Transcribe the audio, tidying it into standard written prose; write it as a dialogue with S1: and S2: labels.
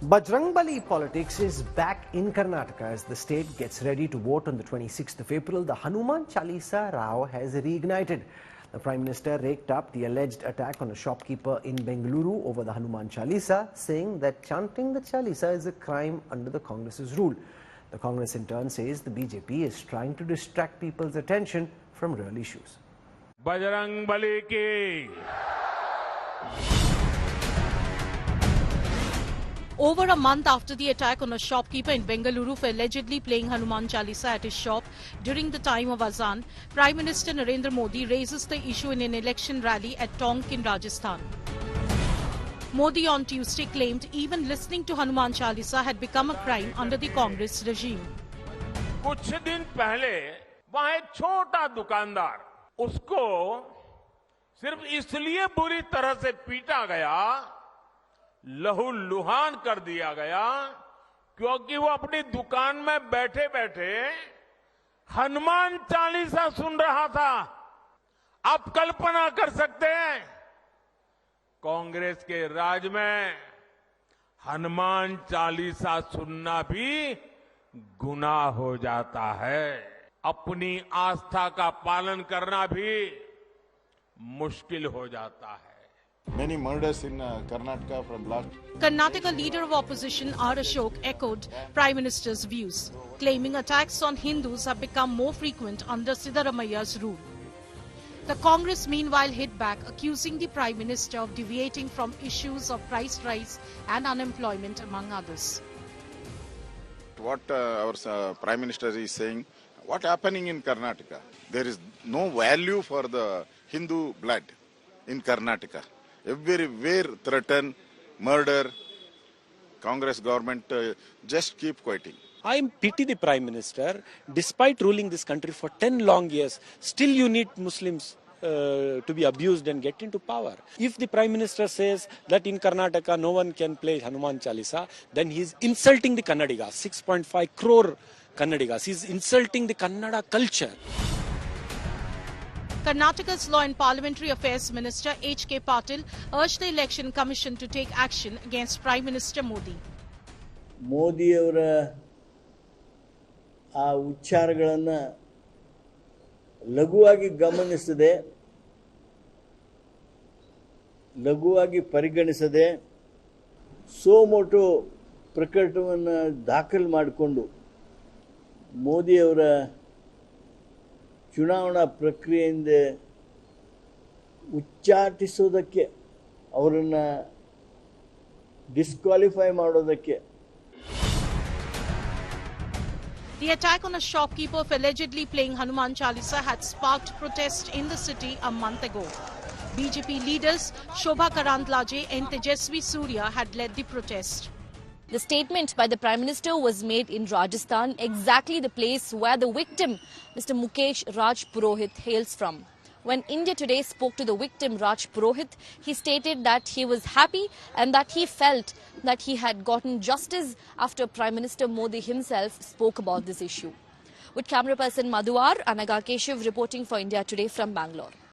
S1: Bajrangbali politics is back in Karnataka as the state gets ready to vote on the 26th of April. The Hanuman Chalisa row has reignited. The Prime Minister raked up the alleged attack on a shopkeeper in Bengaluru over the Hanuman Chalisa, saying that chanting the Chalisa is a crime under the Congress's rule. The Congress in turn says the BJP is trying to distract people's attention from real issues.
S2: Bajrangbali ki.
S3: Over a month after the attack on a shopkeeper in Bengaluru for allegedly playing Hanuman Chalisa at his shop during the time of Azan, Prime Minister Narendra Modi raises the issue in an election rally at Tonk in Rajasthan. Modi on Tuesday claimed even listening to Hanuman Chalisa had become a crime under the Congress regime.
S2: कुछ दिन पहले वहां एक छोटा दुकानदार, उसको सिर्फ इसलिए बुरी तरह से पीटा गया, लहूलुहान कर दिया गया, क्योंकि वो अपनी दुकान में बैठे बैठे हनुमान चालीसा सुन रहा था। आप कल्पना कर सकते हैं, कांग्रेस के राज में हनुमान चालीसा सुनना भी गुनाह हो जाता है। अपनी आस्था का पालन करना भी मुश्किल हो जाता है।
S4: Many murders in Karnataka from last.
S3: Karnataka leader of opposition R. Ashok echoed Prime Minister's views, claiming attacks on Hindus have become more frequent under Siddharamaia's rule. The Congress meanwhile hit back, accusing the Prime Minister of deviating from issues of price rise and unemployment, among others.
S4: What our Prime Minister is saying, what happening in Karnataka? There is no value for the Hindu blood in Karnataka. Everywhere threaten, murder, Congress government just keep quieting.
S5: I pity the Prime Minister. Despite ruling this country for 10 long years, still you need Muslims to be abused and get into power. If the Prime Minister says that in Karnataka no one can play Hanuman Chalisa, then he is insulting the Kannadigas, 6.5 crore Kannadigas. He is insulting the Kannada culture.
S3: Karnataka's Law and Parliamentary Affairs Minister H.K. Patil urged the Election Commission to take action against Prime Minister Modi.
S6: ಮೋದಿಯವರ ಆ ಉಚ್ಚಾರಗಳನ್ನು ಲಘುವಾಗಿ ಗಮನಿಸದೆ, ಲಘುವಾಗಿ ಪರಿಗಣಿಸದೆ suo motu ಪ್ರಕರಣವನ್ನು ದಾಖಲು ಮಾಡಿಕೊಂಡು ಮೋದಿಯವರ ಚುನಾವಣಾ ಪ್ರಕ್ರಿಯೆಯಿಂದ ಉಚ್ಚಾಟಿಸೋದಕ್ಕೆ, ಅವರನ್ನು ಡಿಸ್ಕ್ವಾಲಿಫೈ ಮಾಡೋದಕ್ಕೆ.
S3: The attack on a shopkeeper for allegedly playing Hanuman Chalisa had sparked protest in the city a month ago. BJP leaders Shobha Karandlaje and Tejasvi Surya had led the protest.
S7: The statement by the Prime Minister was made in Rajasthan, exactly the place where the victim, Mr. Mukesh Raj Purohit, hails from. When India Today spoke to the victim, Raj Purohit, he stated that he was happy and that he felt that he had gotten justice after Prime Minister Modi himself spoke about this issue. With camera person Madhuar, Anaga Keshav reporting for India Today from Bangalore.